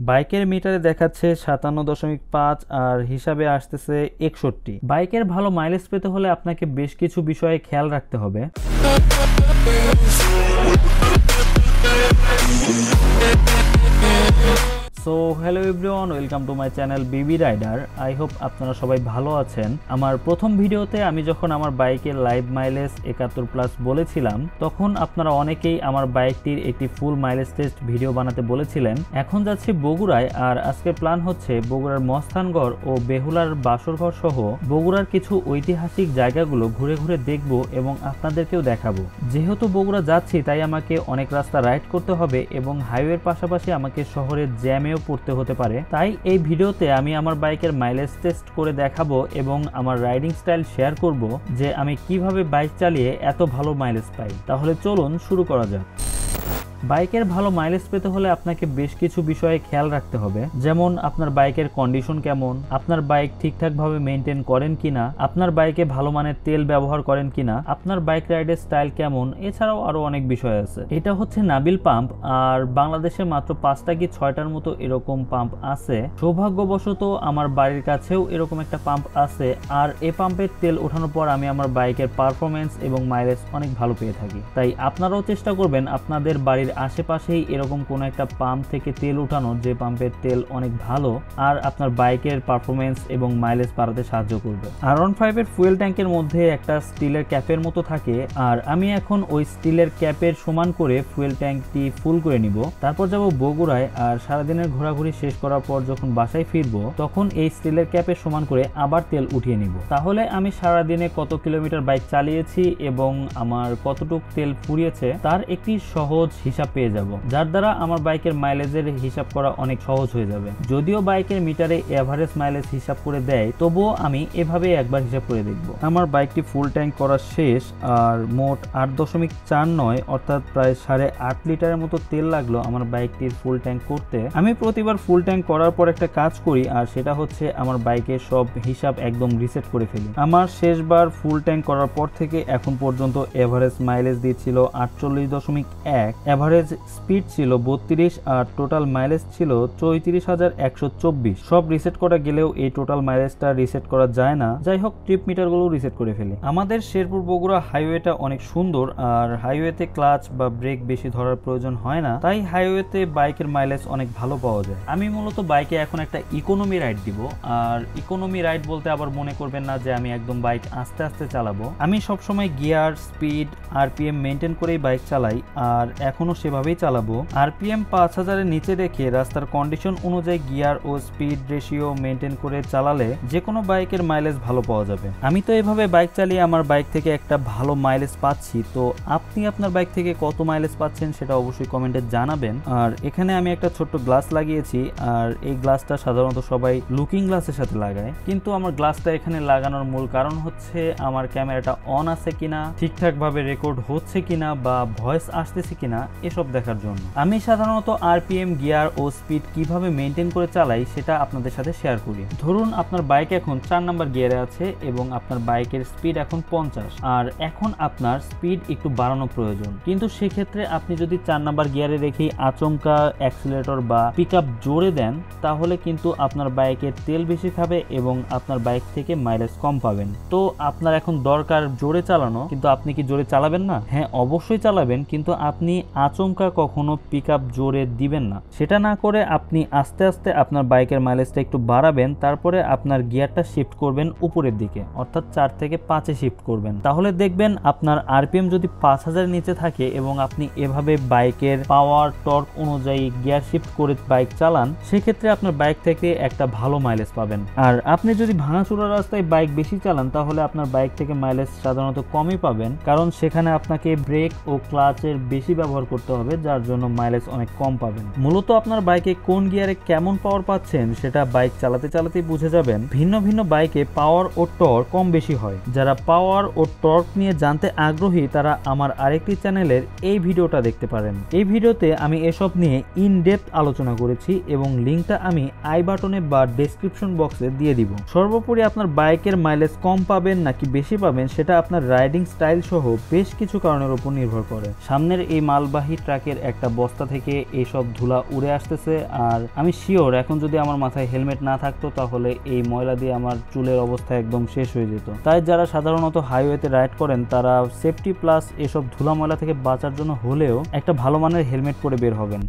বাইকের মিটারে দেখাচ্ছে 57.5 আর হিসাবে আসতেছে 61। বাইকের ভালো মাইলেজ পেতে হলে আপনাকে বেশ কিছু বিষয়ে খেয়াল রাখতে হবে। So hello everyone, welcome to my channel Bibi rider. I hope আপনারা সবাই ভালো আছেন। আমার প্রথম ভিডিওতে আমি যখন আমার বাইকের লাইভ মাইলেজ 71+ বলেছিলাম, তখন আপনারা অনেকেই আমার বাইকটির একটি ফুল মাইলেজ টেস্ট ভিডিও বানাতে বলেছিলেন। এখন যাচ্ছি বগুড়ায়, আর আজকের প্ল্যান হচ্ছে বগুড়ার মস্তানগড় ও বেহুলার বাসরঘর সহ বগুড়ার কিছু ঐতিহাসিক জায়গাগুলো ঘুরে ঘুরে দেখব এবং আপনাদেরকেও দেখাবো। যেহেতু বগুড়া যাচ্ছি, তাই আমাকে অনেক রাস্তা রাইড করতে হবে এবং হাইওয়ের পাশাপাশি আমাকে শহরের জ্যামেও পড়তে হতে পারে। তাই এই ভিডিওতে আমি আমার বাইকের মাইলেজ টেস্ট করে দেখাবো এবং আমার রাইডিং স্টাইল শেয়ার করব যে আমি কিভাবে বাইক চালিয়ে এত ভালো মাইলেজ পাই। তাহলে চলুন শুরু করা যাক। বাইকের ভালো মাইলেজ পেতে হলে আপনাকে বেশ কিছু বিষয়ে খেয়াল রাখতে হবে, যেমন আপনার বাইকের কন্ডিশন কেমন, আপনার বাইক ঠিকঠাকভাবে মেনটেন করেন কিনা, আপনার বাইকে ভালো মানের তেল ব্যবহার করেন কিনা, আপনার বাইক রাইডের স্টাইল কেমন, এছাড়াও আরো অনেক বিষয় আছে। এটা হচ্ছে নাবিল পাম্প, আর বাংলাদেশে মাত্র 5টা কি 6টার মতো এরকম পাম্প আছে। সৌভাগ্যবশত আমার বাড়ির কাছেও এরকম একটা পাম্প আছে, আর এই পাম্পের তেল ওঠানোর পর আমি আমার বাইকের পারফরমেন্স এবং মাইলেজ অনেক ভালো পেয়ে থাকি। তাই আপনারাও চেষ্টা করবেন আপনাদের বাড়ির আশেপাশেই এরকম কোন একটা পাম্প থেকে তেল উঠানোর, যে পাম্পের তেল অনেক ভালো আর আপনার বাইকের পারফরমেন্স এবং মাইলেজ বাড়াতে সাহায্য করবে। R15 এর ফুয়েল ট্যাঙ্কের মধ্যে একটা স্টিলের ক্যাপের মতো থাকে, আর আমি এখন ওই স্টিলের ক্যাপের সমান করে ফুয়েল ট্যাঙ্কটি ফুল করে নিব। তারপর যাব বগুড়ায়, আর সারাদিনের ঘোরাঘুরি শেষ করার পর যখন বাসায় ফিরবো, তখন এই স্টিলের ক্যাপের সমান করে আবার তেল উঠিয়ে নিব। তাহলে আমি সারাদিনে কত কিলোমিটার বাইক চালিয়েছি এবং আমার কতটুকু তেল ফুরিয়েছে তার একটি সহজ হিসাব পেয়ে যাব, যার দ্বারা আমার বাইকের মাইলেজের হিসাব করা অনেক সহজ হয়ে যাবে। যদিও বাইকের মিটারে এভারেজ মাইলেজ হিসাব করে দেয়, তবুও আমি এভাবে একবার হিসাব করে দেখব। আমার বাইকটি ফুল ট্যাঙ্ক করা শেষ, আর মোট 8.49 অর্থাৎ প্রায় 8.5 লিটারের মতো তেল লাগলো আমার বাইকটির ফুল ট্যাঙ্ক করতে। আমি প্রতিবার ফুল ট্যাঙ্ক করার পর একটা কাজ করি, আর সেটা হচ্ছে আমার বাইকের সব হিসাব একদম রিসেট করে ফেলি। আমার শেষবার ফুল ট্যাঙ্ক করার পর থেকে এখন পর্যন্ত এভারেজ মাইলেজ দিচ্ছিল 48.1, এভারেজ স্পিড ছিল 32, আর টোটাল মাইলেজ ছিল 34,124। সব রিসেট করা গেলেও এই টোটাল মাইলেজটা রিসেট করা যায় না। যাই হোক, ট্রিপ মিটারগুলো রিসেট করে ফেলি। আমাদের শেরপুর বগুড়া হাইওয়েটা অনেক সুন্দর, আর হাইওয়েতে ক্লাচ বা ব্রেক বেশি ধরার প্রয়োজন হয় না, তাই হাইওয়েতে বাইকের মাইলেজ অনেক ভালো পাওয়া যায়। আমি মূলত বাইকে এখন একটা ইকোনমি রাইড দিব, আর ইকোনমি রাইড বলতে আবার মনে করবেন না যে আমি একদম বাইক আস্তে আস্তে চালাবো। আমি সবসময় গিয়ার, স্পিড, আরপিএম মেনটেন করেই বাইক চালাই, আর এখনো সেভাবেই চালাবো। আরপিএম 5000-এর নিচে রেখে রাস্তার কন্ডিশন অনুযায়ী গিয়ার ও স্পিড রেশিও মেনটেন করে চালালে যে কোনো বাইকের মাইলেজ ভালো পাওয়া যাবে। আমি তো এভাবে বাইক চালিয়ে আমার বাইক থেকে একটা ভালো মাইলেজ পাচ্ছি। তো আপনি আপনার বাইক থেকে কত মাইলেজ পাচ্ছেন সেটা অবশ্যই কমেন্টে জানাবেন। আর এখানে আমি একটা ছোট্ট গ্লাস লাগিয়েছি, আর এই গ্লাসটা সাধারণত সবাই লুকিং গ্লাসের সাথে লাগায়, কিন্তু আমার গ্লাসটা এখানে লাগানোর মূল কারণ হচ্ছে আমার ক্যামেরাটা অন আছে কিনা, ঠিকঠাক ভাবে রেকর্ড হচ্ছে কিনা, বা ভয়েস আসতেছে কিনা, এসব দেখার জন্য। আমি সাধারণত আরপিএম, গিয়ার ও স্পিড কিভাবে মেনটেন করে চালাই সেটা আপনাদের সাথে শেয়ার করি। ধরুন আপনার বাইক এখন 4 নাম্বার গিয়ারে আছে এবং আপনার বাইকের স্পিড এখন 50, আর এখন আপনার স্পিড একটু বাড়ানো প্রয়োজন। কিন্তু সেক্ষেত্রে আপনি যদি 4 নাম্বার গিয়ারে রেখে আচমকা অ্যাক্সিলারেটর বা পিকআপ জোরে দেন, তাহলে কিন্তু আপনার বাইকের তেল বেশি খাবে এবং আপনার বাইক থেকে মাইলেজ কম পাবেন। তো আপনার এখন দরকার জোরে চালানো, কিন্তু আপনি কি জোরে চালাবেন না? হ্যাঁ, অবশ্যই চালাবেন, কিন্তু আপনি আচমকা কখনো পিকআপ জোরে দিবেন না। সেটা না করে আপনি আস্তে আস্তে আপনার বাইকের মাইলেজটা একটু বাড়াবেন, তারপরে আপনার গিয়ারটা শিফট করবেন উপরের দিকে, অর্থাৎ 4 থেকে 5-এ শিফট করবেন। তাহলে দেখবেন আপনার আরপিএম যদি 5000-এর নিচে থাকে এবং আপনি এভাবে বাইকের পাওয়ার, টর্ক অনুযায়ী গিয়ার শিফট করে বাইক চালান, সেক্ষেত্রে আপনার বাইক থেকে একটা ভালো মাইলেজ পাবেন। আর আপনি যদি ভাঙাচোরা রাস্তায় বাইক বেশি চালান, তাহলে আপনার বাইক থেকে মাইলেজ সাধারণত কমই পাবেন, কারণ সেখানে আপনাকে ব্রেক ও ক্লাচের বেশি ব্যবহার করতে হবে, যার জন্য মাইলেজ অনেক কম পাবেন। মূলত আপনার বাইকে কোন গিয়ারে কেমন পাওয়ার পাচ্ছেন সেটা বাইক চালাতে চালাতেই বুঝে যাবেন। ভিন্ন ভিন্ন বাইকে পাওয়ার ও টর্ক কম বেশি হয়। যারা পাওয়ার ও টর্ক নিয়ে জানতে আগ্রহী, তারা আমার আরেকটি চ্যানেলের এই ভিডিওটা দেখতে পারেন। এই ভিডিওতে আমি এসব নিয়ে ইন ডেপথ আলোচনা করেছি এবং লিঙ্কটা আমি আই বাটনে বা ডেসক্রিপশন বক্সে দিয়ে দিব। সর্বোপরি আপনার বাইকের মাইলেজ কম পাবেন নাকি বেশি পাবেন সেটা আপনার রাইডিং স্টাইল সহ বেশ কিছু কারণের উপর নির্ভর করে। সামনের এই মালবাহী মালবাহী ট্রাকের একটা বস্তা থেকে এইসব ধুলা উড়ে আসতেছে। আর আমি শিওর এখন যদি আমার মাথায় হেলমেট না থাকতো তাহলে এই ময়লা দিয়ে আমার চুলের অবস্থা একদম শেষ হয়ে যেত। তাই যারা সাধারণত হাইওয়েতে রাইড করেন তারা সেফটি প্লাস এসব ধুলা ময়লা থেকে বাঁচার জন্য হলেও একটা ভালো মানের হেলমেট পরে বের হবেন।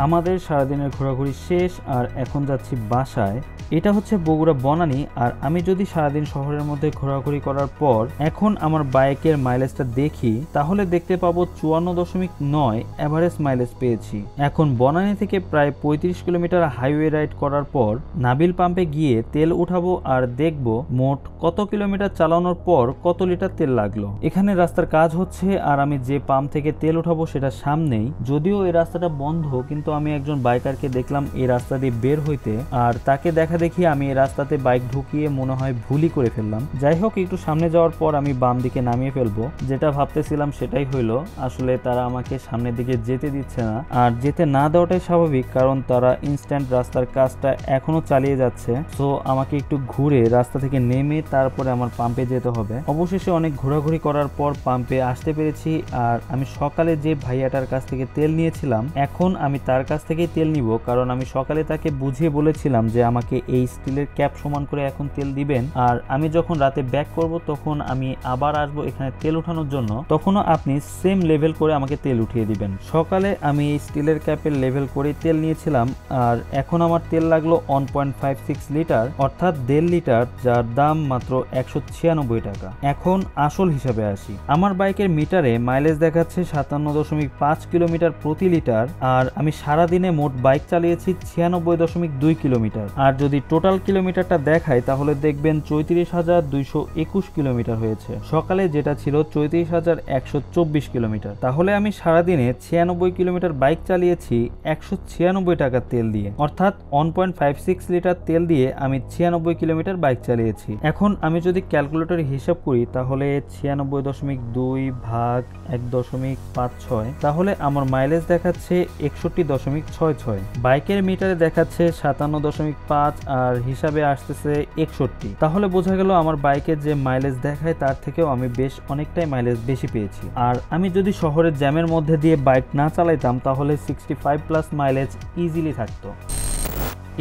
আমাদের সারাদিনের ঘোরাঘুরি শেষ আর এখন যাচ্ছি বাসায়। এটা হচ্ছে বগুড়া বনানী। আর আমি যদি সারাদিন শহরের মধ্যে ঘোরাঘুরি করার পর এখন আমার বাইকের মাইলেজটা দেখি তাহলে দেখতে পাবো 54.9 এভারেজ মাইলেজ পেয়েছি। এখন বনানী থেকে প্রায় 35 কিলোমিটার হাইওয়ে রাইড করার পর নাবিল পাম্পে গিয়ে তেল উঠাবো আর দেখবো মোট কত কিলোমিটার চালানোর পর কত লিটার তেল লাগলো। এখানে রাস্তার কাজ হচ্ছে আর আমি যে পাম্প থেকে তেল উঠাবো সেটা সামনেই, যদিও এই রাস্তাটা বন্ধ, কিন্তু আমি একজন বাইকারকে দেখলাম এই রাস্তা দিয়ে বের হইতে, আর তাকে দেখা দেখি আমি এই রাস্তাতে বাইক ঢুকিয়ে মনে হয় ভুলই করে ফেললাম। যাই হোক, একটু সামনে যাওয়ার পর আমি বাম দিকে নামিয়ে ফেলবো, যেটা ভাবতেছিলাম সেটাই হইলো। আসলে তারা আমাকে সামনের দিকে যেতে দিচ্ছে না, আর যেতে না দেওয়াটাই স্বাভাবিক, কারণ তারা ইনস্ট্যান্ট রাস্তার কাজটা এখনো চালিয়ে যাচ্ছে। সো আমাকে একটু ঘুরে রাস্তা থেকে নেমে তারপরে আমার পাম্পে যেতে হবে। অবশেষে অনেক ঘোরাঘুরি করার পর পাম্পে আসতে পেরেছি। আর আমি সকালে যে ভাইয়াটার কাছ থেকে তেল নিয়েছিলাম এখন আমি তার কাছ থেকেই তেল নিব, কারণ আমি সকালে তাকে বুঝিয়ে বলেছিলাম যে আমাকে এই স্টিলের ক্যাপ সমান করে এখন তেল দিবেন, আর আমি যখন রাতে ব্যাক করব তখন আমি আবার আসবো এখানে তেল উঠানোর জন্য, তখনও আপনি সেম লেভেল করে আমাকে তেল উঠিয়ে দিবেন। সকালে আমি এই স্টিলের ক্যাপের লেভেল করে তেল নিয়েছিলাম, আর এখন আমার তেল লাগলো 1.56 লিটার, অর্থাৎ 1.5 লিটার, যার দাম মাত্র 196 টাকা। এখন আসল হিসাবে আসি। আমার বাইকের মিটারে মাইলেজ দেখাচ্ছে 57.5 কিলোমিটার প্রতি লিটার, আর আমি সারাদিনে মোট বাইক চালিয়েছি 96.2 কিলোমিটার। আর যদি টোটাল কিলোমিটারটা দেখায় তাহলে দেখবেন 34,221 কিলোমিটার হয়েছে। সকালে যেটা ছিল 34,124 কিলোমিটার। তাহলে আমি সারাদিনে 96 কিলোমিটার বাইক চালিয়েছি 196 টাকা তেল দিয়ে, অর্থাৎ 1.56 লিটার তেল দিয়ে আমি 96 কিলোমিটার বাইক চালিয়েছি। এখন আমি যদি ক্যালকুলেটরে হিসাব করি তাহলে 96.2 ভাগ 1.56, তাহলে আমার মাইলেজ দেখাচ্ছে 61.66। বাইকের মিটারে দেখাচ্ছে 57.5 আর হিসাবে আসতেছে 61। তাহলে বোঝা গেল আমার বাইকের যে মাইলেজ দেখায় তার থেকেও আমি বেশ অনেকটাই মাইলেজ বেশি পেয়েছি। আর আমি যদি শহরের জ্যামের মধ্যে দিয়ে বাইক না চালাইতাম তাহলে 65+ মাইলেজ ইজিলি থাকতো।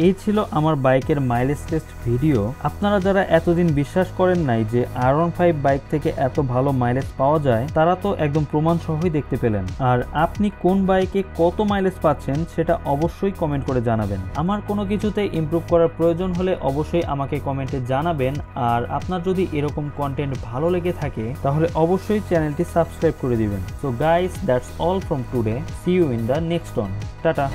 এই ছিল আমার বাইকের মাইলেজ টেস্ট ভিডিও। আপনারা যারা এতদিন বিশ্বাস করেন নাই যে R15 বাইক থেকে এত ভালো মাইলেজ পাওয়া যায়, তারা তো একদম প্রমাণ সহই দেখতে পেলেন। আর আপনি কোন বাইকে কত মাইলেজ পাচ্ছেন সেটা অবশ্যই কমেন্ট করে জানাবেন। আমার কোনো কিছুতে ইমপ্রুভ করার প্রয়োজন হলে অবশ্যই আমাকে কমেন্টে জানাবেন। আর আপনার যদি এরকম কন্টেন্ট ভালো লেগে থাকে তাহলে অবশ্যই চ্যানেলটি সাবস্ক্রাইব করে দিবেন। So guys, that's all from today. See you in the next one. Tata.